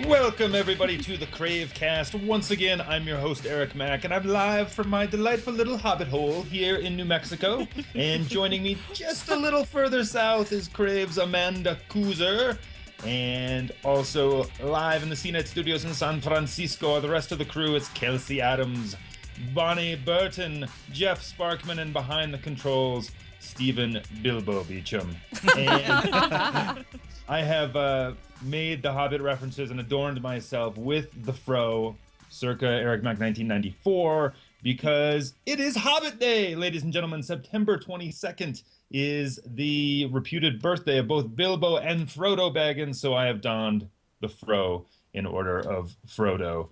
Welcome, everybody, to the CraveCast. Once again, I'm your host, Eric Mack, and I'm live from my delightful little Hobbit hole here in New Mexico. And joining me just a little further south is Crave's Amanda Kuzer. And also live in the CNET studios in San Francisco, the rest of the crew is Kelsey Adams, Bonnie Burton, Jeff Sparkman, and behind the controls, Stephen Bilbo Beecham. And I have made the Hobbit references and adorned myself with the fro circa Eric Mack 1994 because it is Hobbit Day, ladies and gentlemen. September 22nd is the reputed birthday of both Bilbo and Frodo Baggins, so I have donned the fro in order of Frodo.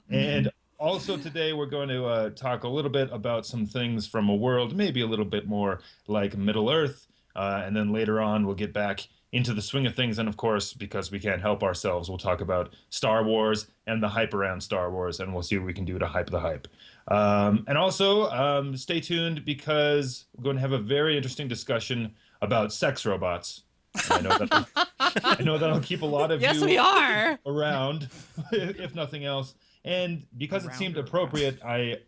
And also today we're going to talk a little bit about some things from a world maybe a little bit more like Middle-earth, and then later on we'll get back into the swing of things, and of course, because we can't help ourselves, we'll talk about Star Wars and the hype around Star Wars, and we'll see what we can do to hype the hype. And also, stay tuned because we're going to have a very interesting discussion about sex robots. I know that'll keep a lot of yes, you we are. around, if nothing else. And because it seemed appropriate, I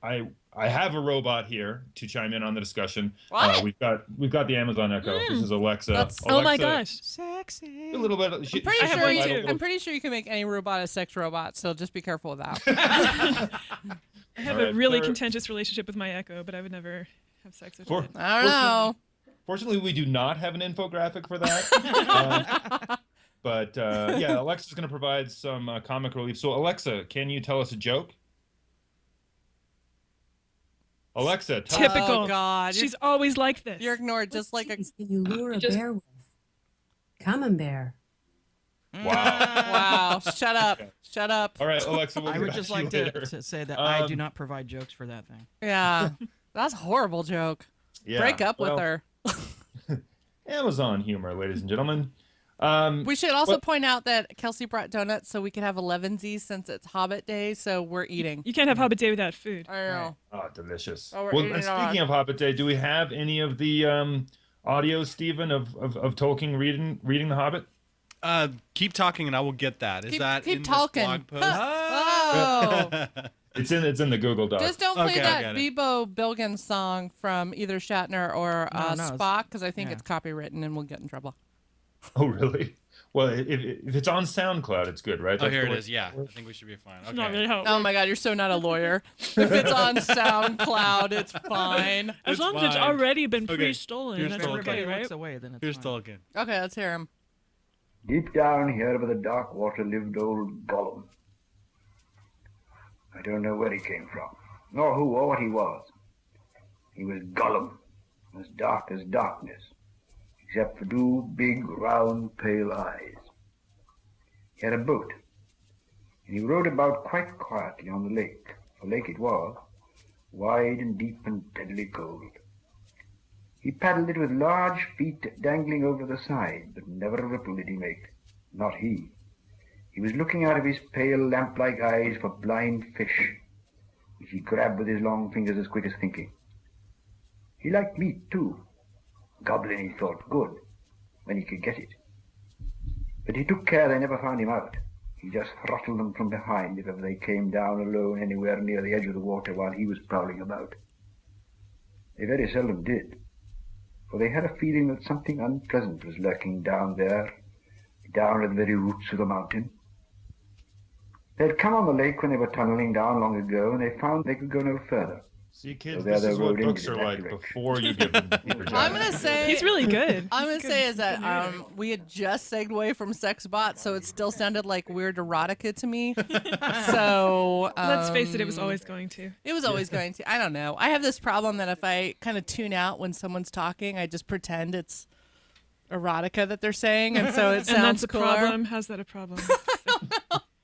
have a robot here to chime in on the discussion. What? We've got the Amazon Echo. This is Alexa. Alexa. Oh my gosh, Sexy. A little bit. I'm pretty sure you can make any robot a sex robot, so just be careful with that. I have a really contentious relationship with my Echo, but I would never have sex with it. I don't know. Fortunately, we do not have an infographic for that. But yeah, Alexa's going to provide some comic relief. So Alexa, can you tell us a joke? Alexa, tell us. Typical. Oh, God. She's always like this. You're ignored just like a... Can you lure a bear with? Camembert. Wow. Wow. Shut up. Shut up. All right, Alexa, we'll I get would back just to you like later. to say that I do not provide jokes for that thing. Yeah. That's a horrible joke. Yeah, Break up with her. Amazon humor, ladies and gentlemen. We should also point out that Kelsey brought donuts so we could have 11sies since it's Hobbit Day, so we're eating. You can't have Hobbit Day without food. I know. Oh, delicious. Oh, we're Well, eating and it on. speaking of Hobbit Day, do we have any of the audio, Stephen, of Tolkien reading The Hobbit? Keep talking and I will get that. Is that keep in talking. this blog post? Oh. It's in the Google Doc. Just don't play Okay, I that got it. Bilbo Bilgin song from either Shatner or No, Spock, because I think yeah. it's copywritten and we'll get in trouble. Oh, really? Well, if it's on SoundCloud, it's good, right? Oh, That's here the it way- is. Yeah, I think we should be fine. It's not Okay. really how it Oh works. my God, you're so not a lawyer. If it's on SoundCloud, it's fine. As It's long as it's fine. already been Okay, pre-stolen, here's that's Tolkien. okay, Everybody right? looks away, then it's Here's fine. Tolkien. Okay, let's hear him. Deep down here by the dark water lived old Gollum. I don't know where he came from, nor who or what he was. He was Gollum, as dark as darkness, except for two big, round, pale eyes. He had a boat, and he rowed about quite quietly on the lake, for lake it was, wide and deep and deadly cold. He paddled it with large feet dangling over the side, but never a ripple did he make, not he. He was looking out of his pale lamp-like eyes for blind fish, which he grabbed with his long fingers as quick as thinking. He liked meat, too. Goblin, he thought, good, when he could get it. But he took care they never found him out. He just throttled them from behind if ever they came down alone anywhere near the edge of the water while he was prowling about. They very seldom did, for they had a feeling that something unpleasant was lurking down there, down at the very roots of the mountain. They had come on the lake when they were tunneling down long ago, and they found they could go no further. See, kids, So there this they is what rode into books are that like direction. before you give them your I'm job. going to say... He's really good. I'm going He's to good. say is that Good narrator. we had just segued away from sex bots, so it still sounded like weird erotica to me. So... Let's face it, it was always going to. It was always going to. I don't know. I have this problem that if I kind of tune out when someone's talking, I just pretend it's erotica that they're saying, and so it sounds And that's a cooler. problem. How's that a problem?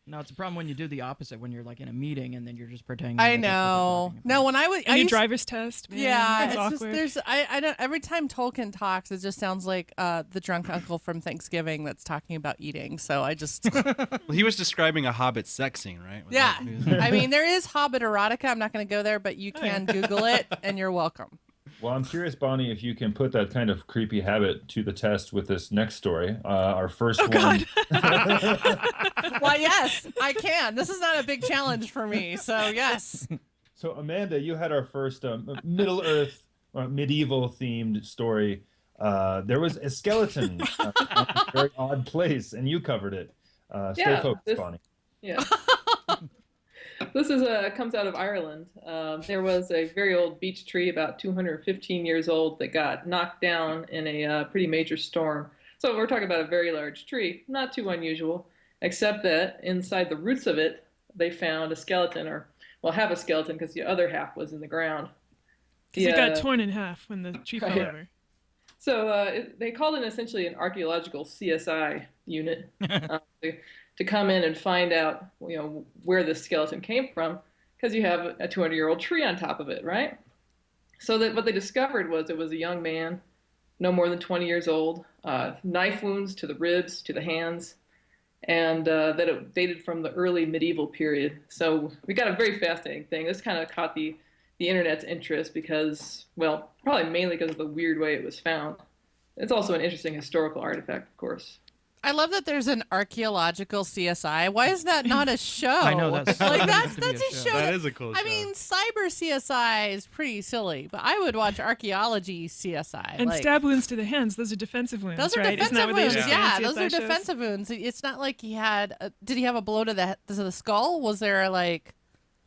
No, it's a problem when you do the opposite, when you're like in a meeting and then you're just pretending. I that that's what they're know. talking about. No, when I was... I Any used- driver's test? Man, Yeah, it's it's just awkward. there's I don't every time Tolkien talks, it just sounds like the drunk uncle from Thanksgiving that's talking about eating. So I just Well, he was describing a Hobbit sex scene, right? Was yeah. that- I mean, there is Hobbit erotica. I'm not going to go there, but you can Google it, and you're welcome. Well, I'm curious, Bonnie, if you can put that kind of creepy habit to the test with this next story. Our first one. God. Well, yes, I can. This is not a big challenge for me, so yes. So, Amanda, you had our first Middle Earth medieval themed story. There was a skeleton in a very odd place, and you covered it. Stay Yeah, focused, Bonnie. Yeah. This is comes out of Ireland. There was a very old beech tree, about 215 years old, that got knocked down in a pretty major storm. So we're talking about a very large tree, not too unusual, except that inside the roots of it, they found a skeleton, or well, half a skeleton, because the other half was in the ground. Because it got torn in half when the tree fell over. So they called it essentially an archaeological CSI unit. To come in and find out, where the skeleton came from, because you have a 200-year-old tree on top of it, right? So that what they discovered was it was a young man, no more than 20 years old, knife wounds to the ribs, to the hands, and that it dated from the early medieval period. So we got a very fascinating thing. This kind of caught the internet's interest because, well, probably mainly because of the weird way it was found. It's also an interesting historical artifact, of course. I love that there's an archaeological CSI. Why is that not a show? I know that's like that's that's a show. That is a cool show. I mean, cyber CSI is pretty silly, but I would watch archaeology CSI. And stab wounds to the hands, those are defensive wounds, Those are right? defensive Isn't that what they wounds. used to Yeah, say in those are CSI shows? defensive wounds. It's not like he had. Did he have a blow to the skull? Was there like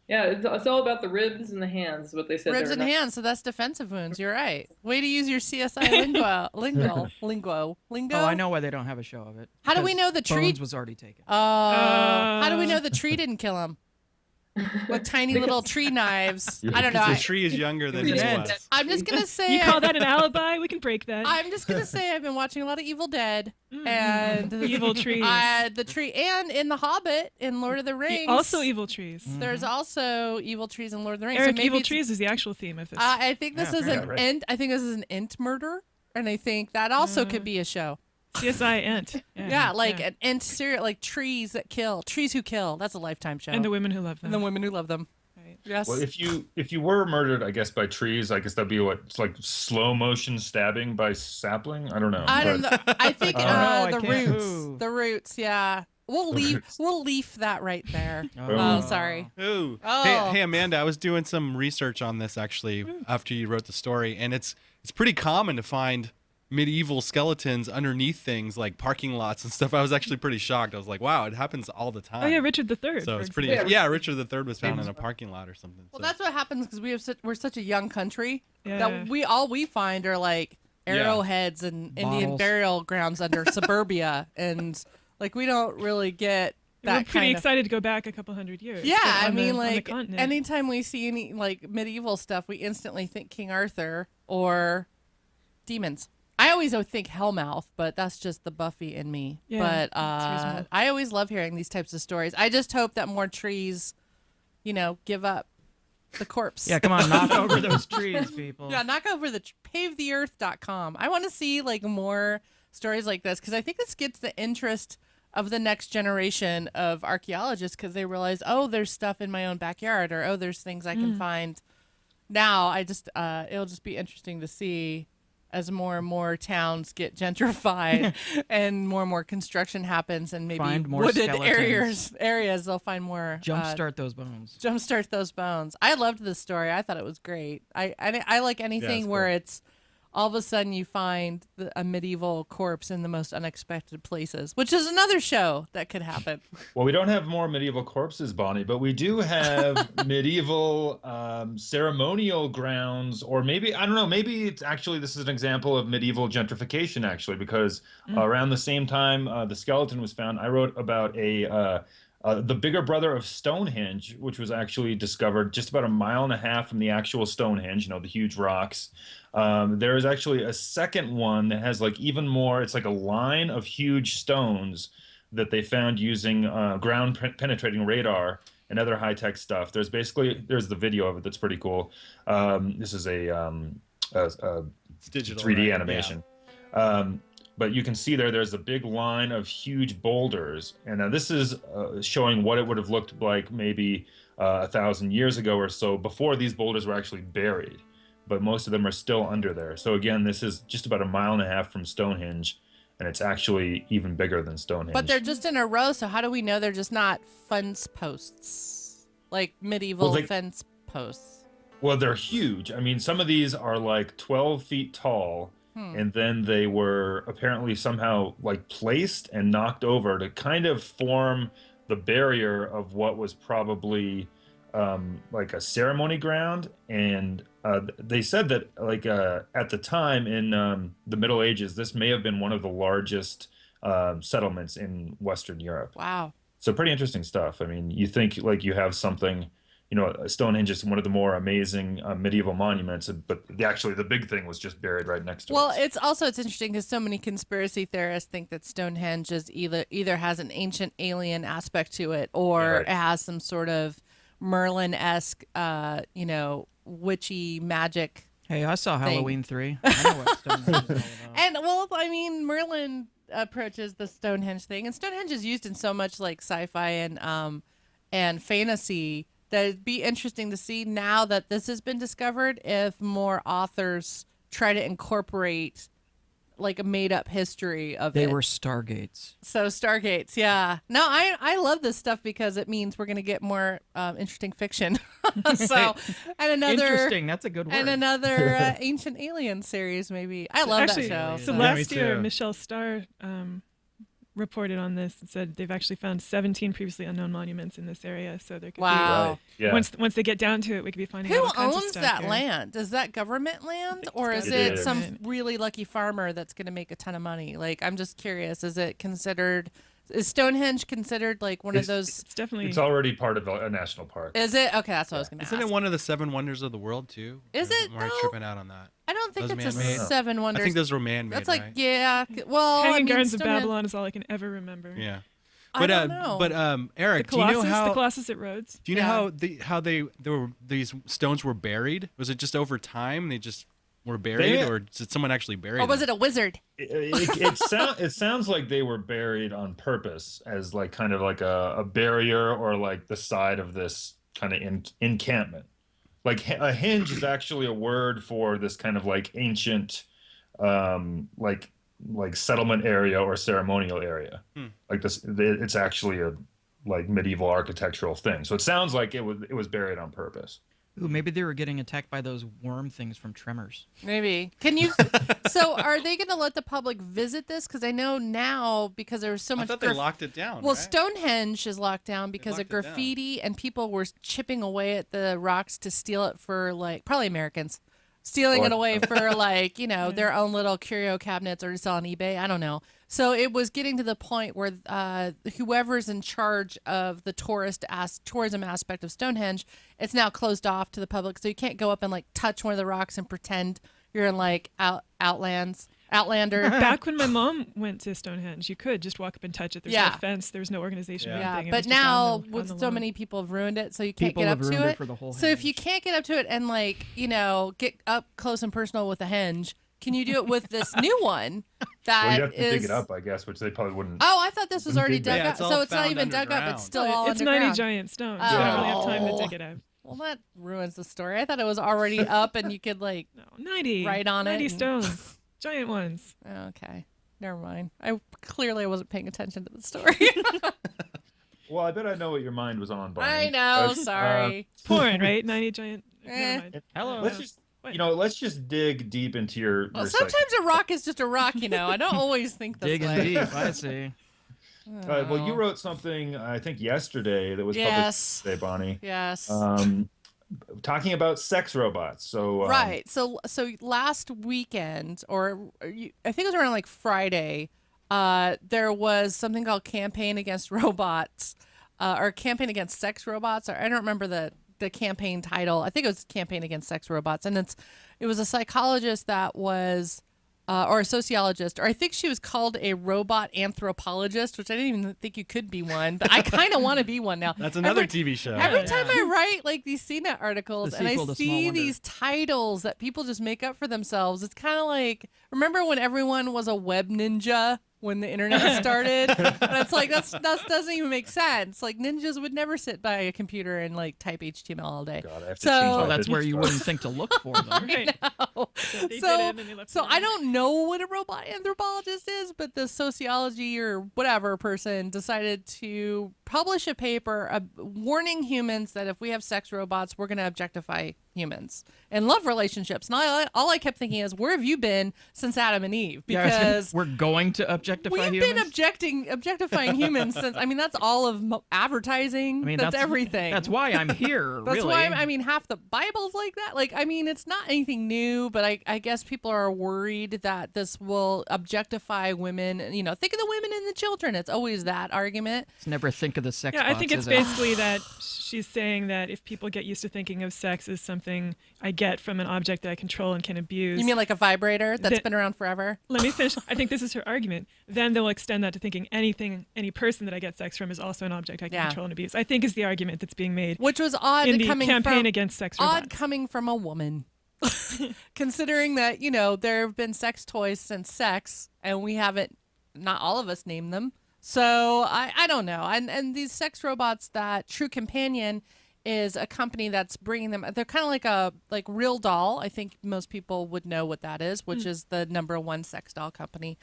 Yeah, it's all about the ribs and the hands, is what they said. ribs and hands? So that's defensive wounds. You're right. Way to use your CSI lingo. Oh, I know why they don't have a show of it. How do we Because know the tree? Bones was already taken. How do we know the tree didn't kill him? With tiny little tree knives. I don't know. The tree is younger than It was he an was. ant. I'm just gonna say. You call that an alibi? We can break that. I'm just gonna say I've been watching a lot of Evil Dead and Evil trees. The tree, and in The Hobbit, in Lord of the Rings. Also evil trees. There's also evil trees in Lord of the Rings. Eric, so maybe evil it's- trees is the actual theme of this. I think this is an right. int. I think this is an int murder, and I think that also could be a show. CSI Ent. Yeah, like an int serial, like trees that kill, trees who kill. That's a Lifetime show. And the women who love them. And the women who love them. Right. Yes. Well, if you were murdered, I guess by trees, I guess that'd be what, it's like slow motion stabbing by sapling. I don't know. I don't know. I think no, I the can't roots. move. The roots. Yeah. We'll leave that right there. Oh. Oh, sorry. Ooh. Oh. Hey, Amanda, I was doing some research on this actually after you wrote the story, and it's pretty common to find medieval skeletons underneath things like parking lots and stuff. I was actually pretty shocked. I was like, wow, it happens all the time. Oh yeah, Richard III. So for it's pretty. example. Yeah, Richard III was found in a parking lot or something. Well, so. that's what happens because we're such a young country Yeah. that we find are like arrowheads and Indian Bottles. burial grounds under suburbia, and like we don't really get that We're pretty kind of. excited to go back a couple hundred years. Yeah, but I on mean, the like continent. anytime we see any like medieval stuff, we instantly think King Arthur or demons. I always think Hellmouth, but that's just the Buffy in me. Yeah, but that's reasonable. I always love hearing these types of stories. I just hope that more trees, give up the corpse. Yeah, come on, knock over those trees, people. Yeah, knock over the pavetheearth.com. I want to see like more stories like this because I think this gets the interest of the next generation of archaeologists because they realize, oh, there's stuff in my own backyard, or oh, there's things I can find. Now, it'll just be interesting to see as more and more towns get gentrified and more construction happens, and maybe Find more wooded skeletons. areas they'll find more. Jumpstart those bones. Jumpstart those bones. I loved this story. I thought it was great. I like anything it's where cool. it's all of a sudden you find a medieval corpse in the most unexpected places, which is another show that could happen. Well, we don't have more medieval corpses, Bonnie, but we do have medieval ceremonial grounds, or maybe, I don't know, maybe it's actually, this is an example of medieval gentrification, actually, because around the same time the skeleton was found, I wrote about the bigger brother of Stonehenge, which was actually discovered just about 1.5 miles from the actual Stonehenge, the huge rocks. There is actually a second one that has like even more, it's like a line of huge stones that they found using ground penetrating radar and other high-tech stuff. There's the video of it that's pretty cool. This is a It's digital 3D right? animation. But you can see there's a big line of huge boulders. And now this is showing what it would have looked like maybe 1,000 years ago or so, before these boulders were actually buried. but most of them are still under there. So again, this is just about a mile and a half from Stonehenge, and it's actually even bigger than Stonehenge. But they're just in a row, so how do we know they're just not fence posts? Like medieval fence posts. Well, they're huge. I mean, some of these are like 12 feet tall, and then they were apparently somehow like placed and knocked over to kind of form the barrier of what was probably like a ceremony ground. And they said that like at the time in the Middle Ages, this may have been one of the largest settlements in Western Europe. Wow. So pretty interesting stuff. I mean, you think like you have something, you know, Stonehenge is one of the more amazing medieval monuments, but actually the big thing was just buried right next to it. Well, it's interesting because so many conspiracy theorists think that Stonehenge is either has an ancient alien aspect to it, or it has some sort of Merlin-esque, witchy magic. Hey, I saw Halloween 3. I know what Stonehenge is all about. And well, I mean, Merlin approaches the Stonehenge thing, and Stonehenge is used in so much like sci-fi and fantasy that it'd be interesting to see now that this has been discovered if more authors try to incorporate like a made-up history of it. They were Stargates. So Stargates, yeah. No, I love this stuff because it means we're going to get more interesting fiction. So, and another interesting. That's a good word. And another Ancient Alien series, maybe. I love that show. So last year, Michelle Starr reported on this and said they've actually found 17 previously unknown monuments in this area. So there could be once they get down to it, we could be finding out all kinds of stuff. stuff Who owns that here. land? Is that government land, or is it some really lucky farmer that's going to make a ton of money? Like, I'm just curious. Is Stonehenge considered like one of those? It's definitely. It's already part of a national park. Is it? Okay, that's what I was going to ask. Isn't it one of the 7 wonders of the world too? Is it? Am I tripping out on that? I don't think Those it's man-made? a 7 wonders. I think those were man-made. That's like right? Well, Hanging Gardens of Babylon is all I can ever remember. Yeah. I don't know. But Eric, the Colossus, do you know how the Colossus at Rhodes? Do you know how these stones were buried? Was it just over time they just were buried, or did someone actually bury them? Or was it a wizard? It sounds like they were buried on purpose as like kind of like a barrier or like the side of this kind of encampment. Like a henge is actually a word for this kind of like ancient like settlement area or ceremonial area. Like this, it's actually a like medieval architectural thing. So it sounds like it was buried on purpose. Ooh, maybe they were getting attacked by those worm things from Tremors. Maybe. Can you? So are they going to let the public visit this? Because I know now because there was so much. I thought they locked it down. Well, right? Stonehenge is locked down because of graffiti and people were chipping away at the rocks to steal it for like probably Americans. Stealing it away for like, their own little curio cabinets or to sell on eBay. I don't know. So it was getting to the point where whoever's in charge of the tourism aspect of Stonehenge, it's now closed off to the public. So you can't go up and like touch one of the rocks and pretend you're in like Outlander. Back when my mom went to Stonehenge, you could just walk up and touch it. There's no fence. There was no organization or anything. It But was just now, on with the so lawn. many people have ruined it, so you can't People get have up to ruined it. it for the whole So if henge. you can't get up to it and like, get up close and personal with a henge, can you do it with this new one that Well, you have to is? dig it up, I guess, which they probably wouldn't. Oh, I thought this was already dug Yeah, up. it's all So it's not found even dug up. underground. It's still all It's underground. 90 giant stones. You don't really have time to Oh. dig it out. Well, that ruins the story. I thought it was already up and you could like. No, 90. Write on it 90 and- stones. Giant ones. Okay, never mind. I wasn't paying attention to the story. Well, I bet I know what your mind was on, Barney. I know. But, Sorry. Porn, right? 90 giant. Never mind. Hello. Let's just dig deep into your. Well, sometimes a rock is just a rock. I don't always think this Digging way. deep, I see. Well, you wrote something I think yesterday that was Yes. published today, Bonnie. Yes. Talking about sex robots. So Right. So last weekend, I think it was around like Friday, there was something called Campaign Against Robots, or Campaign Against Sex Robots, or I don't remember the campaign title. I think it was Campaign Against Sex Robots, and it was a psychologist that was. Or a sociologist, or I think she was called a robot anthropologist, which I didn't even think you could be one, but I kind of want to be one now. That's another TV show. Every time I write like these CNET articles The and I sequel to Small see Wonder. these titles that people just make up for themselves, it's kind of like, remember when everyone was a web ninja? when the internet started. And it's like that doesn't even make sense. Like ninjas would never sit by a computer and like type HTML all day. God, I have to So- change my Well, that's business where you card. wouldn't think to look for them. Right. No. So they So- did it and they left So it I alone. don't know what a robot anthropologist is, but the sociology or whatever person decided to publish a paper warning humans that if we have sex robots, we're going to objectify humans and love relationships. And all I kept thinking is, where have you been since Adam and Eve? Because we're going to objectify we've humans. been objectifying humans since. I mean, that's all of advertising. I mean, that's everything. That's why I'm here. That's really. why I mean half the Bible's like that. Like I mean, it's not anything new, but I guess people are worried that this will objectify women. You know, think of the women and the children. It's always that argument. Let's never think of the sex. Yeah, I think bots it's as a- basically that she's saying that if people get used to thinking of sex as something I get from an object that I control and can abuse. You mean like a vibrator that's The- been around forever? Let me finish. I think this is her argument. Then they'll extend that to thinking any person that I get sex from is also an object I can Yeah. control and abuse. I think is the argument that's being made Which was odd in the coming campaign from against sex odd robots. coming from a woman. Considering that, you know, there have been sex toys since sex and we haven't, not all of us named them. So I don't know. And these sex robots that True Companion is a company that's bringing them. They're kind of like a Real Doll. I think most people would know what that is, which is the #1 sex doll company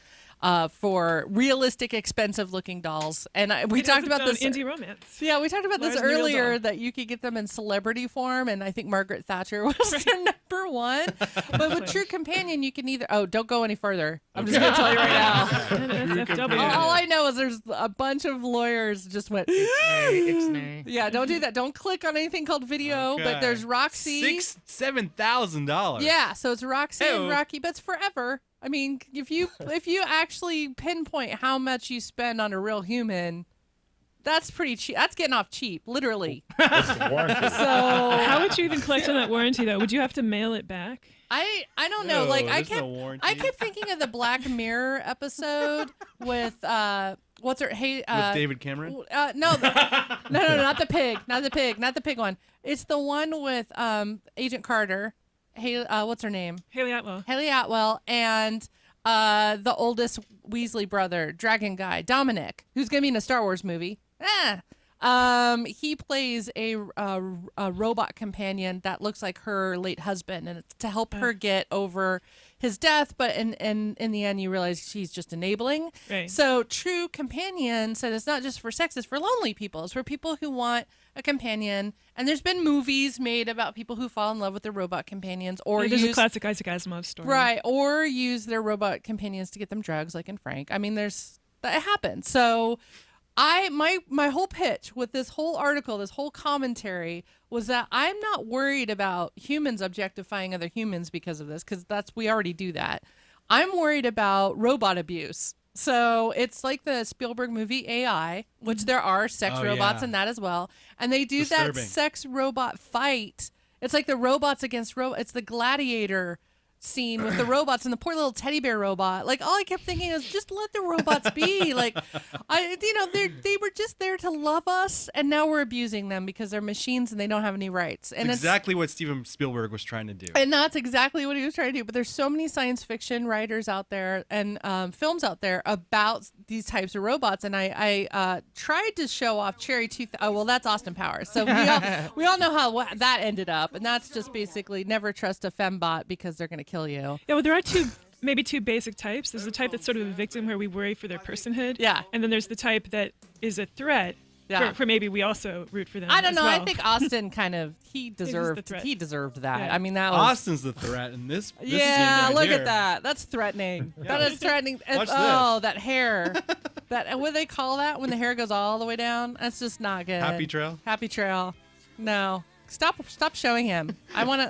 for realistic, expensive-looking dolls. And we It has talked about its this own indie romance. Yeah, we talked about this Lars and the Real earlier Doll. that you could get them in celebrity form, and I think Margaret Thatcher was their #1. But with True Companion, you can either. Oh, don't go any further. I'm just gonna tell you right now. NSFW. All I know is there's a bunch of lawyers just went. Ixnay. Yeah, don't do that. Don't click on anything called video. But there's Roxy. $7,000. Yeah, so it's Roxy and Ew. Rocky, but it's forever. I mean, if you actually pinpoint how much you spend on a real human, that's pretty cheap. That's getting off cheap, literally. What's the warranty? So How would you even collect on that warranty though? Would you have to mail it back? I don't know. Like I there's no warranty. kept thinking of the Black Mirror episode with what's her With David Cameron? no, no, not the pig, not the pig one. It's the one with Agent Carter. Hey, what's her name? Haley Atwell. Haley Atwell and the oldest Weasley brother, Dragon Guy, Dominic, who's gonna be in a Star Wars movie. He plays a robot companion that looks like her late husband, and it's to help her get over his death. But in the end, you realize she's just enabling. Right. So True Companion said it's not just for sex; it's for lonely people. It's for people who want a companion. And there's been movies made about people who fall in love with their robot companions, or There's a use classic Isaac Asimov story. right, or use their robot companions to get them drugs, like in Frank. I mean, that happens. So. My whole pitch with this whole article, this whole commentary was that I'm not worried about humans objectifying other humans because of this, because we already do that. I'm worried about robot abuse. So it's like the Spielberg movie AI, which there are sex Oh, robots yeah. in that as well. And they do that Disturbing. sex robot fight. It's like the robots against robots. It's the gladiator scene with the robots and the poor little teddy bear robot. Like all I kept thinking is just let the robots be. Like they were just there to love us, and now we're abusing them because they're machines and they don't have any rights. And It's exactly what Steven Spielberg was trying to do. and that's exactly what he was trying to do. But there's so many science fiction writers out there and films out there about these types of robots. And I tried to show off Cherry Tooth. Oh, well, that's Austin Powers. So we all know how that ended up. And that's just basically never trust a fembot because they're going to kill you. Yeah, well, there are maybe two basic types. There's the type that's sort of a victim where we worry for their personhood. Yeah. And then there's the type that is a threat. Yeah. For maybe we also root for them. I don't as know. well. I think Austin he the deserved threat. that. Yeah. I mean, that was. Austin's the threat in this Yeah, scene right look here. at that. That's threatening. That is threatening. Watch Oh, that hair. What do they call that when the hair goes all the way down? That's just not good. Happy trail? Happy trail. No. Stop showing him. I want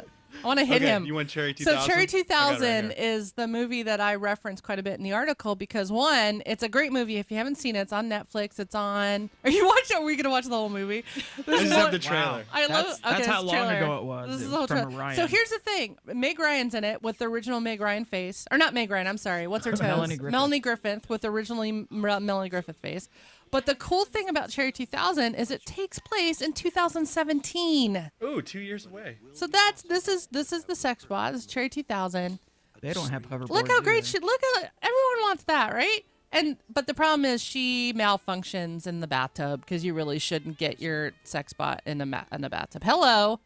to hit Okay, him. you want Cherry 2000? So Cherry I got it 2000 right here. is the movie that I reference quite a bit in the article because one, it's a great movie. If you haven't seen it, it's on Netflix. It's on. Are you watching? Are we gonna watch the whole movie? I just have the trailer. I love. That's okay, how this long trailer. ago it was. This It is was the whole from trailer. Ryan. So here's the thing: Meg Ryan's in it with the original Meg Ryan face, or not Meg Ryan. I'm sorry. What's her toes? Melanie Griffith with originally Melanie Griffith face. But the cool thing about Cherry 2000 is it takes place in 2017. Ooh, 2 years away. So this is the sex bot. This is Cherry 2000. They don't have hoverboards. Look how great either. Look at everyone wants that, right? But the problem is she malfunctions in the bathtub because you really shouldn't get your sex bot in a bathtub. Hello.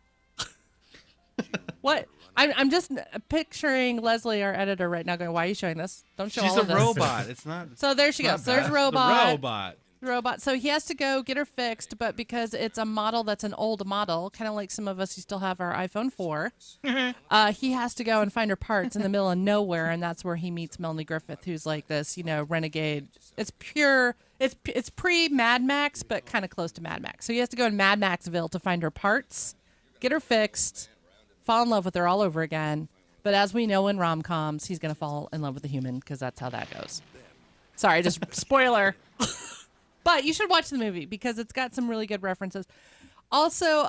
What? I'm just picturing Leslie, our editor, right now, going, "Why are you showing this? Don't show She's all of a this." robot. It's not. So there she goes. So there's The robot. robot. So he has to go get her fixed, but because it's a model that's an old model, kind of like some of us who still have our iPhone 4, he has to go and find her parts in the middle of nowhere, and that's where he meets Melanie Griffith, who's like this, renegade. It's pure. It's pre Mad Max, but kind of close to Mad Max. So he has to go in Mad Maxville to find her parts, get her fixed, fall in love with her all over again. But as we know in rom-coms, he's going to fall in love with a human because that's how that goes. Sorry, just spoiler. But you should watch the movie because it's got some really good references. Also,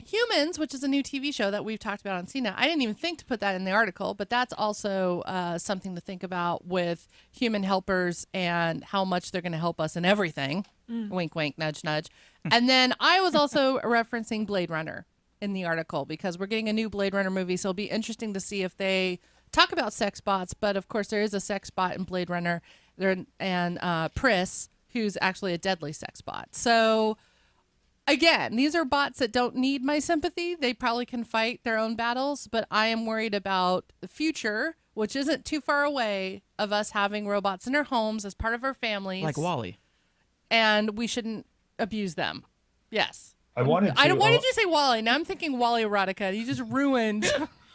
Humans, which is a new TV show that we've talked about on CNET. I didn't even think to put that in the article, but that's also something to think about with human helpers and how much they're going to help us in everything. Wink, wink, nudge, nudge. And then I was also referencing Blade Runner in the article because we're getting a new Blade Runner movie, so it'll be interesting to see if they talk about sex bots. But of course, there is a sex bot in Blade Runner, and Pris, who's actually a deadly sex bot. So again, these are bots that don't need my sympathy. They probably can fight their own battles, but I am worried about the future, which isn't too far away, of us having robots in our homes as part of our families. Like Wall-E. And we shouldn't abuse them. Yes. Why did you say Wall-E? Now I'm thinking Wall-E erotica. You just ruined.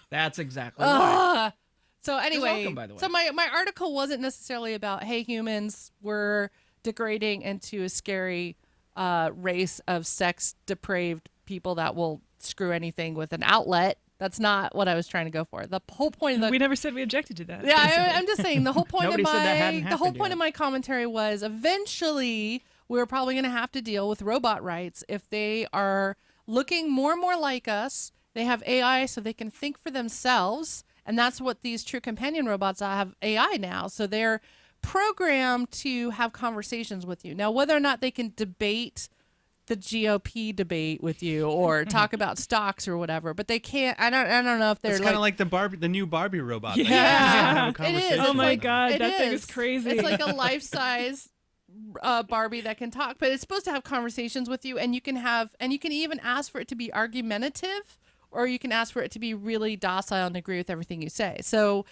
That's exactly why. So anyway, welcome, by the way. So my article wasn't necessarily about, hey, humans, we're degrading into a scary race of sex depraved people that will screw anything with an outlet. That's not what I was trying to go for. The whole point of we never said we objected to that. Yeah, I'm just saying the whole point Nobody said that hadn't happened of my commentary was eventually we're probably going to have to deal with robot rights if they are looking more and more like us. They have AI so they can think for themselves, and that's what these true companion robots have AI now. So they're programmed to have conversations with you. Now, whether or not they can debate the GOP debate with you or talk about stocks or whatever, but they can't. I don't know if they're. It's kind of like the new Barbie robot. Yeah, have a it is. Oh my like, God, that thing is crazy. It's like a life-size Barbie that can talk, but it's supposed to have conversations with you, and you can even ask for it to be argumentative, or you can ask for it to be really docile and agree with everything you say. So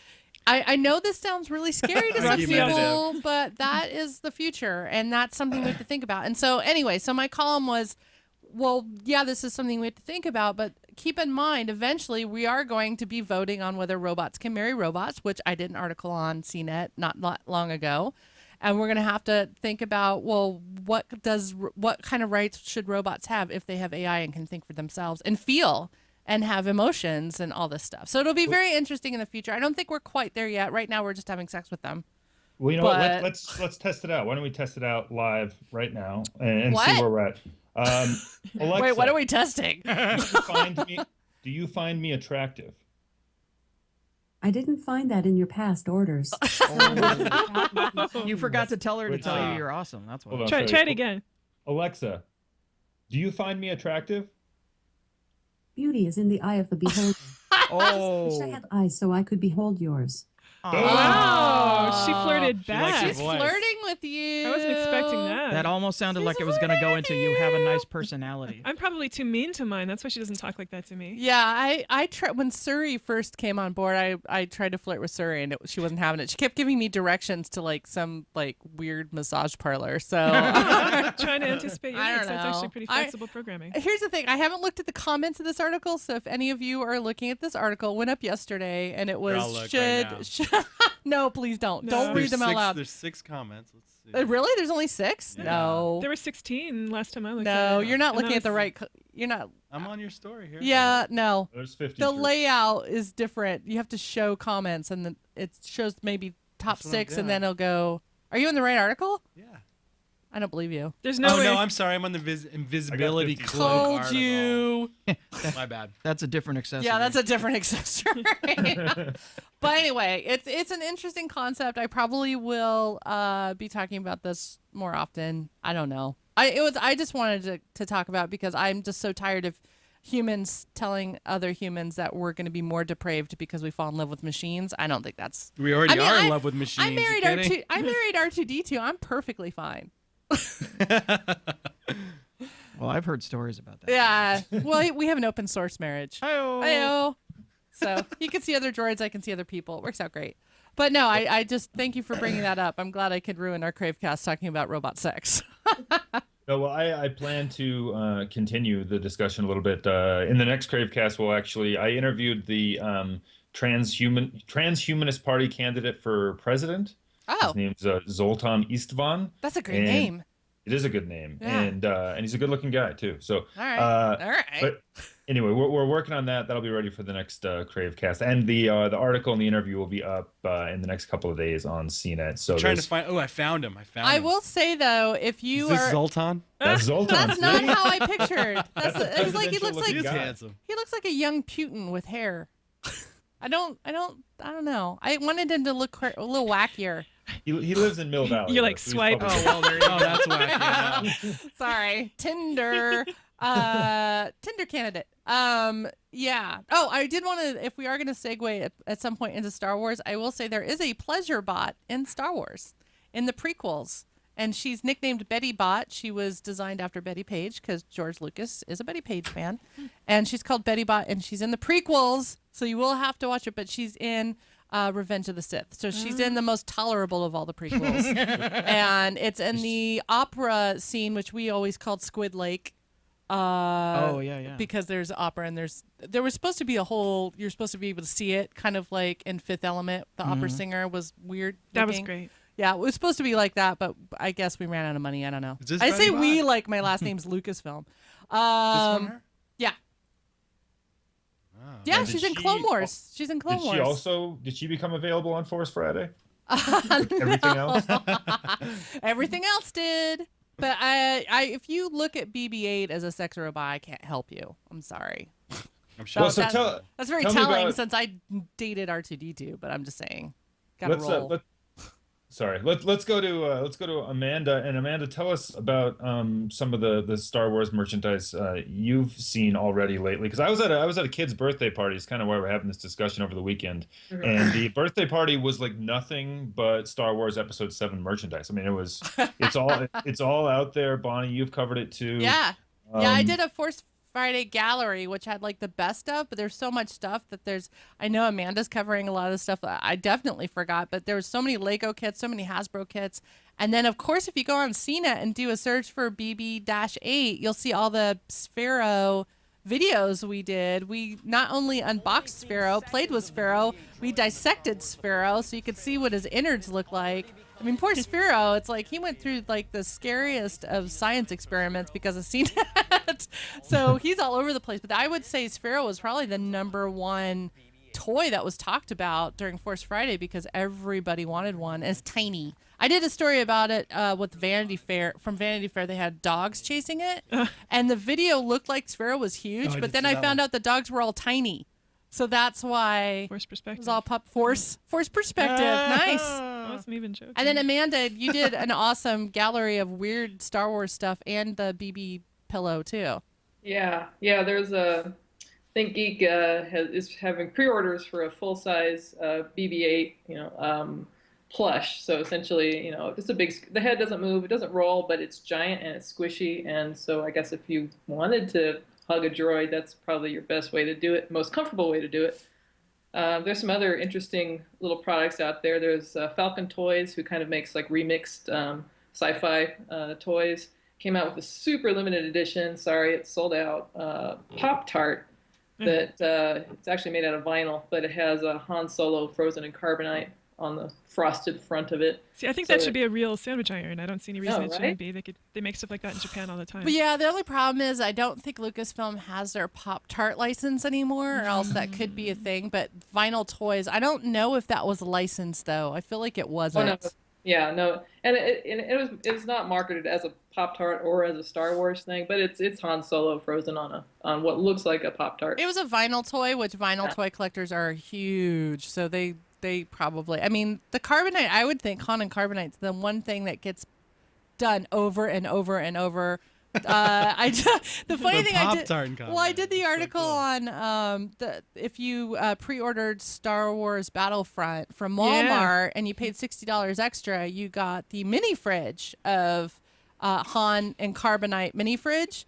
I know this sounds really scary to some people, but that is the future, and that's something we have to think about. And so anyway, so my column was, well, yeah, this is something we have to think about, but keep in mind, eventually we are going to be voting on whether robots can marry robots, which I did an article on CNET not long ago. And we're going to have to think about, well, what kind of rights should robots have if they have AI and can think for themselves and feel and have emotions and all this stuff. So it'll be very interesting in the future. I don't think we're quite there yet. Right now, we're just having sex with them. Well, you know what? Let's test it out. Why don't we test it out live right now and see where we're at? Alexa, wait, what are we testing? Do you find me attractive? I didn't find that in your past orders. You forgot to tell her to tell you you're awesome. That's why. Try it again. Alexa, do you find me attractive? Beauty is in the eye of the beholder. I wish I had eyes so I could behold yours. Wow, she flirted back. She's flirting with you. I wasn't expecting that. That almost sounded like it was going to go into you have a nice personality. I'm probably too mean to mine. That's why she doesn't talk like that to me. Yeah, I tried when Suri first came on board. I tried to flirt with Suri, and she wasn't having it. She kept giving me directions to like some like weird massage parlor. So trying to anticipate your needs. That's actually pretty flexible programming. Here's the thing: I haven't looked at the comments of this article. So if any of you are looking at this article, it went up yesterday, and it was no, please don't. No. Don't read them out loud. There's 6 comments. Let's see. Really? There's only 6? Yeah. No. There were 16 last time I looked. No, you're not looking at the right. You're not. I'm on your story here. Yeah, no. There's 50. The layout is different. You have to show comments, and then it shows maybe top 6, and then it'll go. Are you in the right article? Yeah. I don't believe you. There's no way. No, I'm sorry. I'm on the invisibility cloak Told you. My bad. That's a different accessory. Yeah, that's a different accessory. But anyway, it's an interesting concept. I probably will be talking about this more often. I don't know. I just wanted to talk about it because I'm just so tired humans telling other humans that we're going to be more depraved because we fall in love with machines. I don't think that's. We already are in love with machines. I married R2. I married R2D2. I'm perfectly fine. Well, I've heard stories about that. Yeah. Well, we have an open source marriage. Hi-oh. Hi-oh. So you can see other droids. I can see other people. It works out great. But no, I just thank you for bringing that up. I'm glad I could ruin our CraveCast talking about robot sex. No, well, I plan to continue the discussion a little bit. In the next CraveCast, I interviewed the transhumanist party candidate for president. Oh. His name's Zoltan Istvan. That's a great name. It is a good name, yeah. And he's a good-looking guy too. So, all right. But anyway, we're working on that. That'll be ready for the next CraveCast, and the article and the interview will be up in the next couple of days on CNET. So I'm trying to find. Oh, I found him. I will say though, if you is this Zoltan? That's Zoltan. That's not how I pictured. It's like he looks like he's handsome. He looks like a young Putin with hair. I don't know. I wanted him to look a little wackier. He lives in Mill Valley. You like swipe. Oh, well, there you go. That's wacky. Sorry. Tinder candidate. Yeah. Oh, I did want to, if we are going to segue at some point into Star Wars, I will say there is a pleasure bot in Star Wars in the prequels. And she's nicknamed Betty Bot. She was designed after Betty Page because George Lucas is a Betty Page fan. And she's called Betty Bot, and she's in the prequels, so you will have to watch it, but she's in Revenge of the Sith. So she's in the most tolerable of all the prequels. And it's in the opera scene, which we always called Squid Lake. Yeah. Because there's opera, and there was supposed to be you're supposed to be able to see it, kind of like in Fifth Element. The opera singer was weird. That was great. Yeah, it was supposed to be like that, but I guess we ran out of money. I don't know. I say we like my last name's Lucasfilm. Yeah. Wow. Yeah, she's in Clone Wars. She's in Clone Wars. Did she become available on Force Friday? Everything else? Everything else did. But if you look at BB-8 as a sex robot, I can't help you. I'm sorry. I'm sure. That's very telling since I dated R2D2, but I'm just saying. Gotta roll. Let's go to Amanda. And Amanda, tell us about some of the Star Wars merchandise you've seen already lately. Because I was at a kid's birthday party. It's kind of why we're having this discussion over the weekend. Mm-hmm. And the birthday party was like nothing but Star Wars Episode 7 merchandise. I mean, it's all out there. Bonnie, you've covered it too. Yeah, I did a Force Friday gallery, which had like the best of, but there's so much stuff that I know Amanda's covering a lot of the stuff that I definitely forgot, but there was so many Lego kits, so many Hasbro kits. And then of course, if you go on CNET and do a search for BB-8, you'll see all the Sphero videos we did. We not only unboxed Sphero, played with Sphero, we dissected Sphero so you could see what his innards look like. I mean, poor Sphero, it's like he went through like the scariest of science experiments because of CNET. So he's all over the place. But I would say Sphero was probably the #1 toy that was talked about during Force Friday because everybody wanted one. And it's tiny. I did a story about it with Vanity Fair. From Vanity Fair, they had dogs chasing it. And the video looked like Sphero was huge, but then I found out the dogs were all tiny. So that's why Force perspective. It was all Force perspective. Nice. I wasn't even joking. And then Amanda, you did an awesome gallery of weird Star Wars stuff and the BB pillow too. Yeah. There's a ThinkGeek is having pre-orders for a full-size BB-8, plush. So essentially, it's the head doesn't move, it doesn't roll, but it's giant and it's squishy. And so I guess if you wanted to hug a droid, that's probably your best way to do it, most comfortable way to do it. There's some other interesting little products out there. There's Falcon Toys, who kind of makes like remixed sci-fi toys. Came out with a super limited edition. Sorry, it's sold out. Pop-Tart that it's actually made out of vinyl, but it has a Han Solo frozen in carbonite on the frosted front of it. See, I think that should be a real sandwich iron. I don't see any reason it shouldn't be. They make stuff like that in Japan all the time. But yeah, the only problem is I don't think Lucasfilm has their Pop-Tart license anymore, or else that could be a thing. But vinyl toys, I don't know if that was licensed though. I feel like it wasn't. Oh, no. Yeah, no, and it was not marketed as a Pop-Tart or as a Star Wars thing, but it's Han Solo frozen on what looks like a Pop-Tart. It was a vinyl toy, which vinyl toy collectors are huge, so they probably, I mean, the carbonite, I would think Han and carbonite's the one thing that gets done over and over and over The funny thing I did. Pop-Tart comment. Well, I did the That's so article cool. on if you pre-ordered Star Wars Battlefront from Walmart and you paid $60 extra, you got the mini fridge of Han and Carbonite mini fridge.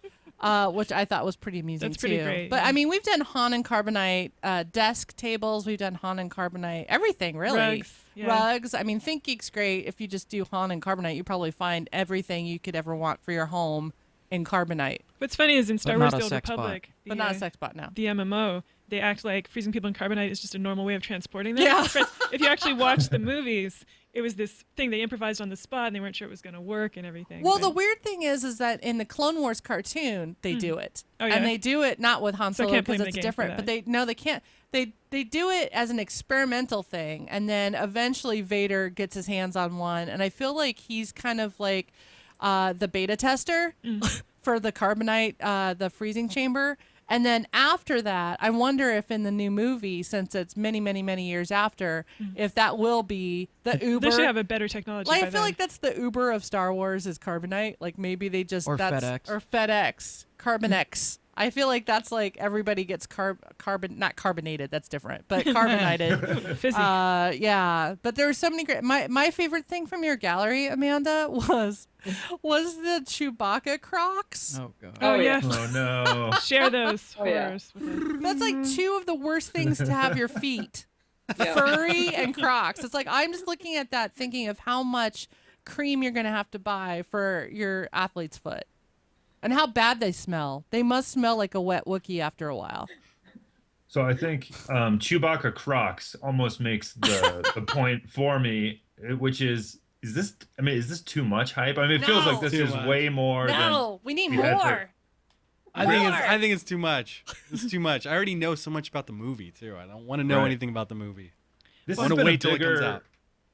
Which I thought was pretty amusing That's pretty too. great, But yeah. I mean, we've done Han and Carbonite desk tables. We've done Han and Carbonite everything really. Rugs, yeah. Rugs. I mean, ThinkGeek's great. If you just do Han and Carbonite, you probably find everything you could ever want for your home in Carbonite. What's funny is in Star But Wars: not a The Old sex bot. Republic, But not a sex bot now. the MMO, they act like freezing people in carbonite is just a normal way of transporting them. Yeah. If you actually watch the movies, it was this thing they improvised on the spot, and they weren't sure it was going to work and everything. Well, but- the weird thing is that in the Clone Wars cartoon, they do it. Oh, yeah? And they do it not with Han So I Solo can't blame because the it's game for different. But that. they can't. They do it as an experimental thing, and then eventually Vader gets his hands on one, and I feel like he's kind of like the beta tester for the carbonite, the freezing chamber. And then after that, I wonder if in the new movie, since it's many, many, many years after, if that will be the Uber. They should have a better technology. Like, by I feel then. like that's the Uber of Star Wars is Carbonite. Like maybe they just Or that's FedEx. or FedEx, Carbonex. I feel like that's like everybody gets carbon not carbonated. That's different, but carbonated. Fizzy. Yeah. But there were so many great. My favorite thing from your gallery, Amanda, was the Chewbacca Crocs. Oh god. Oh, yeah. Oh no. Share those Oh, yeah. horrors with us. That's like two of the worst things to have your feet. Yeah. Furry and Crocs. It's like I'm just looking at that thinking of how much cream you're going to have to buy for your athlete's foot. And how bad they smell. They must smell like a wet Wookiee after a while. So I think Chewbacca Crocs almost makes the point for me, which is this? I mean, is this too much hype? I mean, it feels No. like this Too is much. way more No, we need we had for- more. I think it's too much. It's too much. I already know so much about the movie too. I don't want to know Right. anything about the movie. This I has want to been wait a till it comes bigger. out.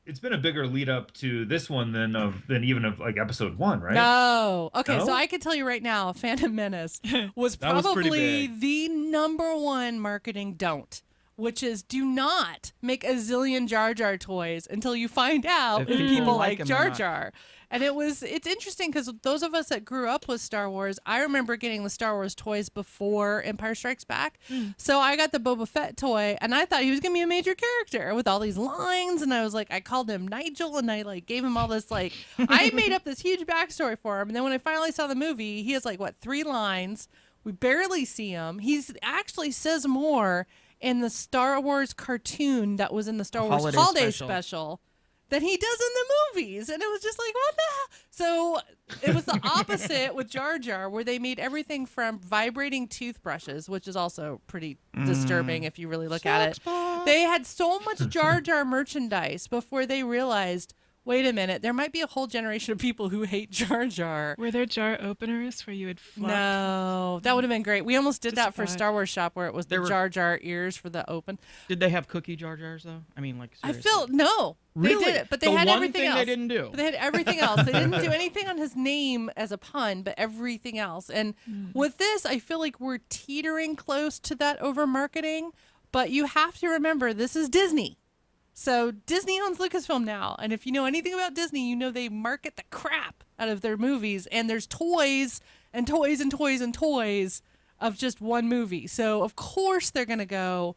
It's been a bigger lead up to this one than even of like episode 1, right? No. Okay, No? so I can tell you right now, Phantom Menace was That was pretty probably big. the number one marketing don't, which is do not make a zillion Jar Jar toys until you find out If if people people like like 'em or Jar not. Jar. And it's interesting because those of us that grew up with Star Wars, I remember getting the Star Wars toys before Empire Strikes Back. So I got the Boba Fett toy, and I thought he was gonna be a major character with all these lines. And I was like, I called him Nigel, and I like gave him all this like, I made up this huge backstory for him. And then when I finally saw the movie, he has like 3 lines. We barely see him. He's actually says more in the Star Wars cartoon that was in the Star Wars Holiday Holiday Special. Special than he does in the movies. And it was just like, what the hell? So it was the opposite with Jar Jar, where they made everything from vibrating toothbrushes, which is also pretty disturbing if you really look at it. They had so much Jar Jar merchandise before they realized, wait a minute, there might be a whole generation of people who hate Jar Jar. Were there jar openers where you would flop? No, that would have been great. We almost did Just that for a thought. Star Wars Shop, where it was the There were- Jar Jar ears for the open. Did they have cookie Jar Jars though? I mean, like I seriously. feel no, Really? they did it, but they The had one everything thing else. they didn't do. But they had everything else. They didn't do anything on his name as a pun, but everything else. And with this, I feel like we're teetering close to that over marketing. But you have to remember, this is Disney. So Disney owns Lucasfilm now, and if you know anything about Disney, you know they market the crap out of their movies, and there's toys and toys and toys and toys of just one movie. So of course they're gonna go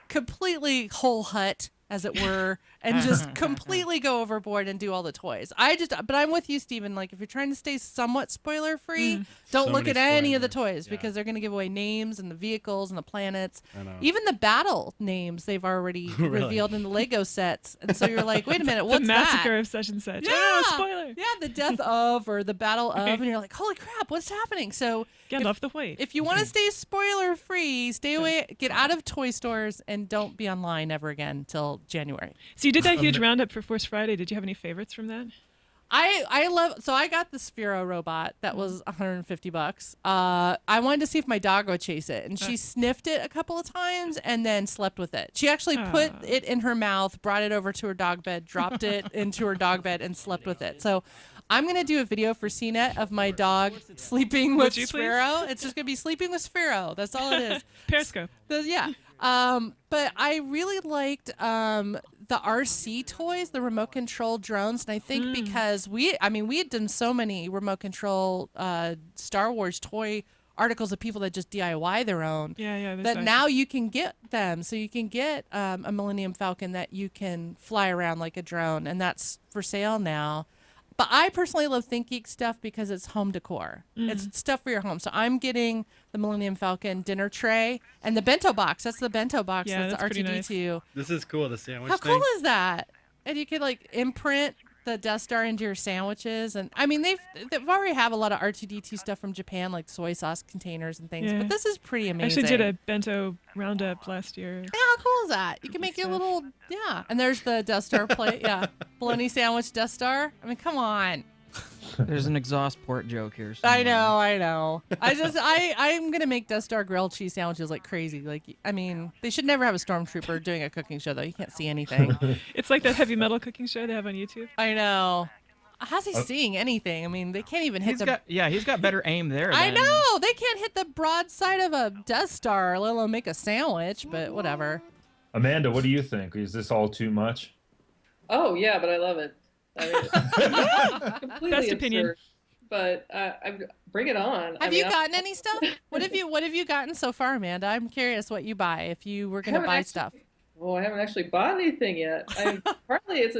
completely whole hut, as it were, and just completely go overboard and do all the toys. But I'm with you, Steven. Like, if you're trying to stay somewhat spoiler free, don't So look many at any of the spoilers. toys Yeah. because they're going to give away names and the vehicles and the planets. I know. Even the battle names they've already Really? revealed in the Lego sets. And so you're like, wait a minute, The what's massacre that? of such and such. Yeah. Oh, no, spoiler. Yeah, the death of or the battle of, and you're like, holy crap, what's happening? So Get off the white. if you want to stay spoiler free, stay away, get out of toy stores, and don't be online ever again till January. So you did that huge roundup for Force Friday. Did you have any favorites from that? I love, so I got the Sphero robot that was $150. I wanted to see if my dog would chase it, and she sniffed it a couple of times and then slept with it. She actually put it in her mouth, brought it over to her dog bed, dropped it into her dog bed, and slept with it. So I'm gonna do a video for CNET of my dog sleeping with Would you please? Sphero. It's just gonna be sleeping with Sphero. That's all it is. Periscope. Yeah. But I really liked the RC toys, the remote control drones, and I think because we had done so many remote control Star Wars toy articles of people that just DIY their own. That now you can get them. So you can get a Millennium Falcon that you can fly around like a drone, and that's for sale now. But I personally love ThinkGeek stuff because it's home decor. It's stuff for your home. So I'm getting the Millennium Falcon dinner tray and the bento box. That's the bento box. Yeah, that's R2D2. Nice. This is cool, the sandwich How thing. cool is that? And you could like imprint the Death Star into your sandwiches. And I mean, they've already have a lot of R2D2 stuff from Japan, like soy sauce containers and things. Yeah. But this is pretty I amazing. actually did a bento roundup last year. Yeah, how cool is that? You can make your little, And there's the Death Star plate. Yeah. Bologna sandwich Death Star. I mean, come on. There's an exhaust port joke here. I know. I'm gonna make Death Star grilled cheese sandwiches like crazy. Like, I mean, they should never have a stormtrooper doing a cooking show though. You can't see anything. It's like that heavy metal cooking show they have on YouTube. I know. How's he seeing anything? I mean, they can't even hit he's got better aim there. I know. They can't hit the broad side of a Death Star, let alone make a sandwich. But whatever. Amanda, what do you think? Is this all too much? Oh yeah, but I love it. I mean, completely Best absurd, opinion. but bring it on. Have you gotten any stuff? What have you gotten so far, Amanda? I'm curious what you buy if you were going to buy stuff. Well, I haven't actually bought anything yet. Partly it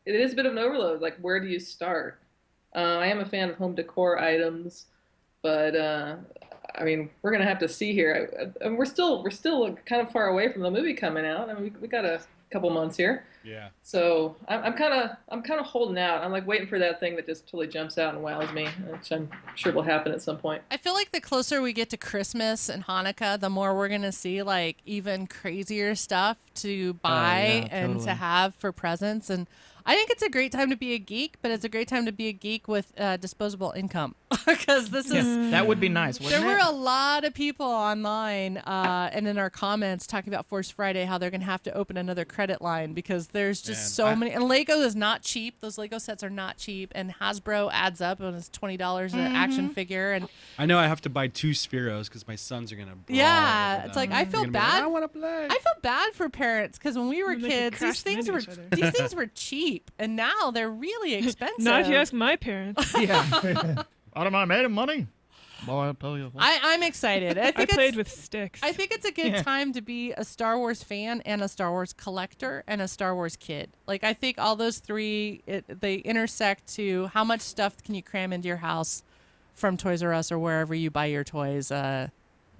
is a bit of an overload. Like, where do you start? I am a fan of home decor items, but I mean, we're gonna have to see here. And we're still kind of far away from the movie coming out. I mean, we got a couple months here. Yeah. So I'm kind of holding out. I'm like waiting for that thing that just totally jumps out and wows me, which I'm sure will happen at some point. I feel like the closer we get to Christmas and Hanukkah, the more we're gonna see like even crazier stuff to buy and to have for presents. And I think it's a great time to be a geek, but it's a great time to be a geek with disposable income because that would be nice. There were a lot of people online and in our comments talking about Force Friday, how they're going to have to open another credit line because there's just so many. And Lego is not cheap. Those Lego sets are not cheap. And Hasbro adds up and it's $20 an action figure. And I know I have to buy 2 Spheros because my sons are going to brawl. Yeah, it's like I feel bad. Like, I want to play. I feel bad for parents because when we were kids, these things were cheap. And now they're really expensive. Not if you ask my parents. Yeah. Out of my made of money. Boy, I'll tell you what. I'm excited. I played with sticks. I think it's a good time to be a Star Wars fan and a Star Wars collector and a Star Wars kid. Like, I think all those three, they intersect to how much stuff can you cram into your house from Toys R Us or wherever you buy your toys.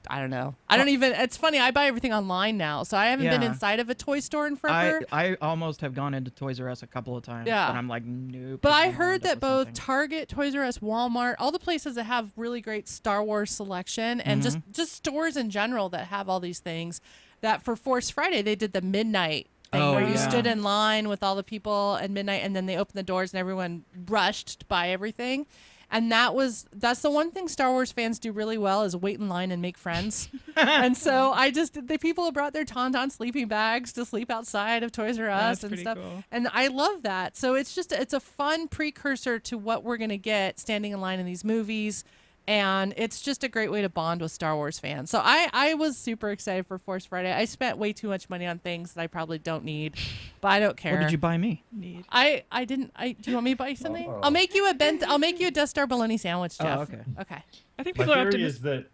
I don't know. It's funny. I buy everything online now, so I haven't been inside of a toy store in forever. I almost have gone into Toys R Us a couple of times. Yeah. And I'm like, nope. But I heard that both Target, Toys R Us, Walmart, all the places that have really great Star Wars selection and just stores in general that have all these things, that for Force Friday, they did the midnight thing where you stood in line with all the people at midnight and then they opened the doors and everyone rushed to buy everything. And that's the one thing Star Wars fans do really well is wait in line and make friends. And so the people have brought their Tauntaun sleeping bags to sleep outside of Toys R Us and stuff. Cool. And I love that. So it's a fun precursor to what we're going to get standing in line in these movies. And it's just a great way to bond with Star Wars fans. So I was super excited for Force Friday. I spent way too much money on things that I probably don't need, but I don't care. What did you buy me? I didn't. Do you want me to buy you something? I'll make you a Death Star bologna sandwich, Jeff. Oh, okay. Okay. I think My people are theory is optimistic.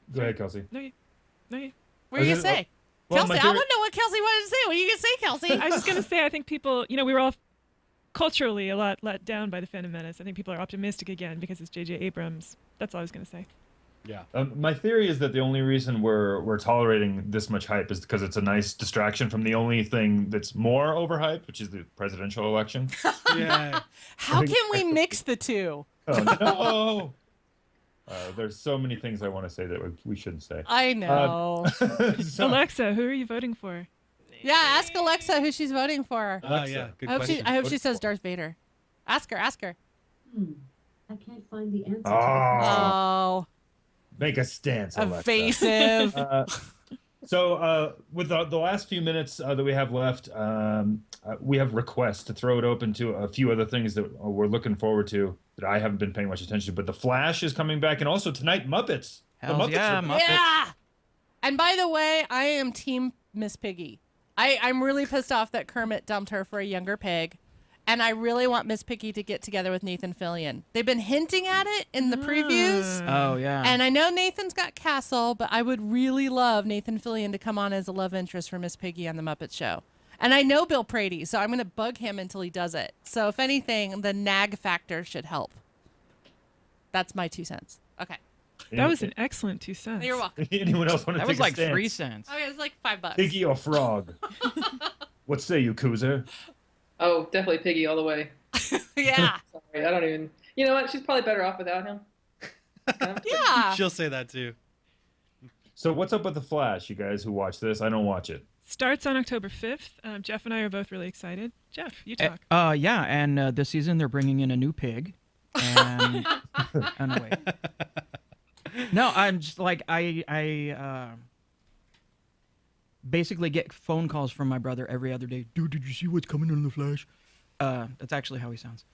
that. Go ahead, Kelsey. No, you. What are you gonna say? Well, Kelsey, I want to know what Kelsey wanted to say. What are you gonna say, Kelsey? I was just gonna say I think people, we were all culturally a lot let down by the Phantom Menace. I think people are optimistic again because it's J.J. Abrams. That's all I was gonna say. Yeah. My theory is that the only reason we're tolerating this much hype is because it's a nice distraction from the only thing that's more overhyped, which is the presidential election. Yeah. How can we mix the two? Oh no! There's so many things I want to say that we shouldn't say. I know. So- Alexa, who are you voting for? Yeah, ask Alexa who she's voting for. Yeah. Good question. I hope she says Darth Vader. Ask her. I can't find the answer. Oh. Make a stance, Alexa. Evasive. So with the last few minutes that we have left, we have requests to throw it open to a few other things that we're looking forward to that I haven't been paying much attention to. But The Flash is coming back, and also tonight, Muppets. Hell the Muppets yeah, are- Muppets. Yeah. And by the way, I am Team Miss Piggy. I'm really pissed off that Kermit dumped her for a younger pig. And I really want Miss Piggy to get together with Nathan Fillion. They've been hinting at it in the previews. Oh, yeah. And I know Nathan's got Castle, but I would really love Nathan Fillion to come on as a love interest for Miss Piggy on The Muppet Show. And I know Bill Prady, so I'm going to bug him until he does it. So if anything, the nag factor should help. That's my 2 cents. Okay. That was an excellent 2 cents. You're welcome. Anyone else want to That take was like a stance? 3 cents. Okay, it's like $5. Piggy or frog? What say you, Coozer? Oh, definitely Piggy all the way. Yeah. Sorry, I don't even. You know what? She's probably better off without him. Yeah. She'll say that too. So what's up with The Flash, you guys who watch this? I don't watch it. Starts on October 5th. Jeff and I are both really excited. Jeff, you talk. Yeah, and this season they're bringing in a new pig. And oh, no, wait. No, I'm just like I basically get phone calls from my brother every other day. Dude, did you see what's coming on The Flash? That's actually how he sounds.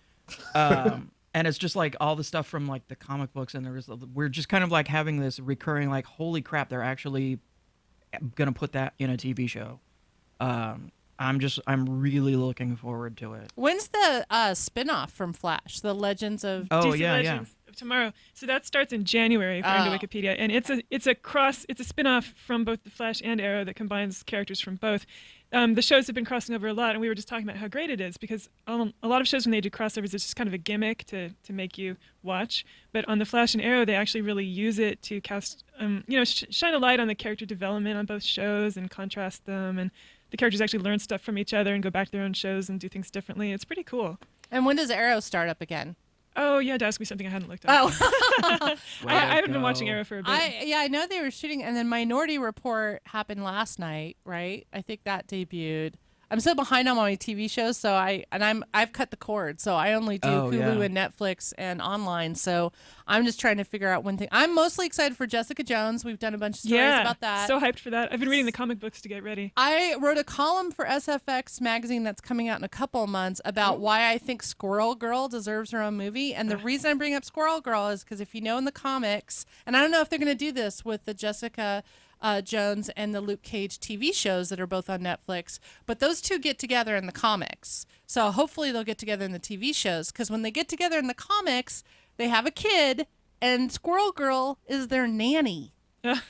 And it's just like all the stuff from like the comic books, and we're just kind of like having this recurring like, holy crap, they're actually gonna put that in a TV show. I'm really looking forward to it. When's the spin-off from Flash? The Legends of DC Legends of Tomorrow. So that starts in January, according to Wikipedia, and it's a spin-off from both the Flash and Arrow that combines characters from both. The shows have been crossing over a lot, and we were just talking about how great it is because a lot of shows when they do crossovers, it's just kind of a gimmick to make you watch. But on the Flash and Arrow, they actually really use it to cast, shine a light on the character development on both shows and contrast them, and the characters actually learn stuff from each other and go back to their own shows and do things differently. It's pretty cool. And when does Arrow start up again? Oh, you had to ask me something I hadn't looked up. Oh. I haven't been watching Arrow for a bit. I know they were shooting, and then Minority Report happened last night, right? I think that debuted. I'm so behind on my TV shows, so I've cut the cord, so I only do Hulu and Netflix and online. So I'm just trying to figure out when I'm mostly excited for Jessica Jones. We've done a bunch of stories about that. So hyped for that. I've been reading the comic books to get ready. I wrote a column for SFX magazine that's coming out in a couple of months about why I think Squirrel Girl deserves her own movie. And the reason I bring up Squirrel Girl is because if you know in the comics, and I don't know if they're going to do this with the Jessica Jones and the Luke Cage TV shows that are both on Netflix, but those two get together in the comics. So hopefully they'll get together in the TV shows, because when they get together in the comics, they have a kid, and Squirrel Girl is their nanny.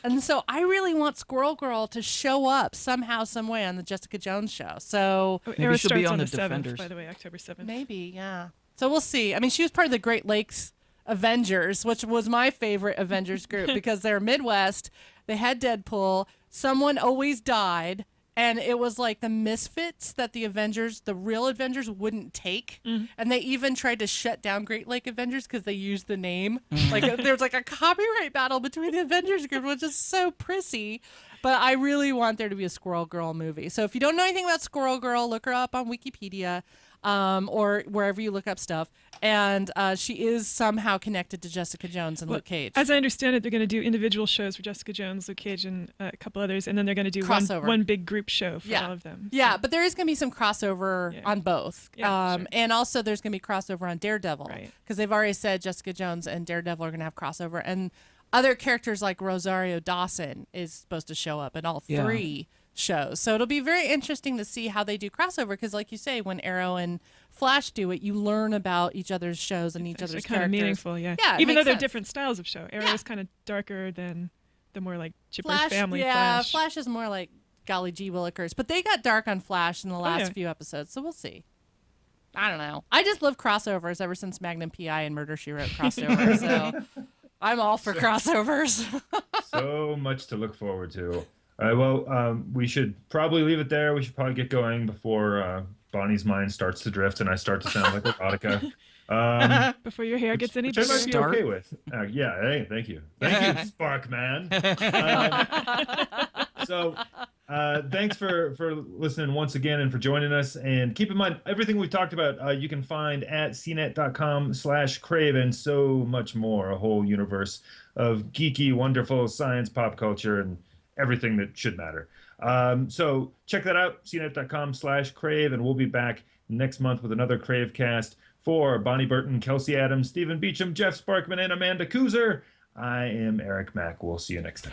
And so I really want Squirrel Girl to show up somehow, some way on the Jessica Jones show. So Arrow she'll starts be on the 7th, Defenders. by the way, October 7th. Maybe, yeah. So we'll see. I mean, she was part of the Great Lakes Avengers, which was my favorite Avengers group because they're Midwest. They had Deadpool. Someone always died. And it was like the misfits that the real Avengers wouldn't take. Mm-hmm. And they even tried to shut down Great Lake Avengers because they used the name. Like there was like a copyright battle between the Avengers group, which is so prissy. But I really want there to be a Squirrel Girl movie. So if you don't know anything about Squirrel Girl, look her up on Wikipedia. Or wherever you look up stuff. And she is somehow connected to Jessica Jones and Luke Cage. As I understand it, they're going to do individual shows for Jessica Jones, Luke Cage, and a couple others, and then they're going to do one big group show for all of them. Yeah, but there is going to be some crossover on both. Yeah, sure. And also there's going to be crossover on Daredevil. Because they've already said Jessica Jones and Daredevil are going to have crossover. And other characters like Rosario Dawson is supposed to show up in all three shows. So it'll be very interesting to see how they do crossover, because like you say, when Arrow and Flash do it, you learn about each other's shows and each other's kind characters. Of meaningful, yeah. Even though they're different styles of show. Arrow is kind of darker than the more like chipper family Flash. Flash is more like golly gee willikers, but they got dark on Flash in the last few episodes, so we'll see. I don't know. I just love crossovers ever since Magnum P.I. and Murder, She Wrote crossover, so I'm all for crossovers. So much to look forward to. All right, well, we should probably leave it there. We should probably get going before Bonnie's mind starts to drift and I start to sound like erotica. Before your hair gets any bigger. Which I might be okay with. Hey, thank you. Thank you, Spark Man. So thanks for listening once again and for joining us. And keep in mind, everything we've talked about, you can find at cnet.com/crave and so much more. A whole universe of geeky, wonderful science, pop culture, and everything that should matter. So check that out, cnet.com/crave, and we'll be back next month with another CraveCast. For Bonnie Burton, Kelsey Adams, Stephen Beecham, Jeff Sparkman, and Amanda Coozer, I am Eric Mack. We'll see you next time.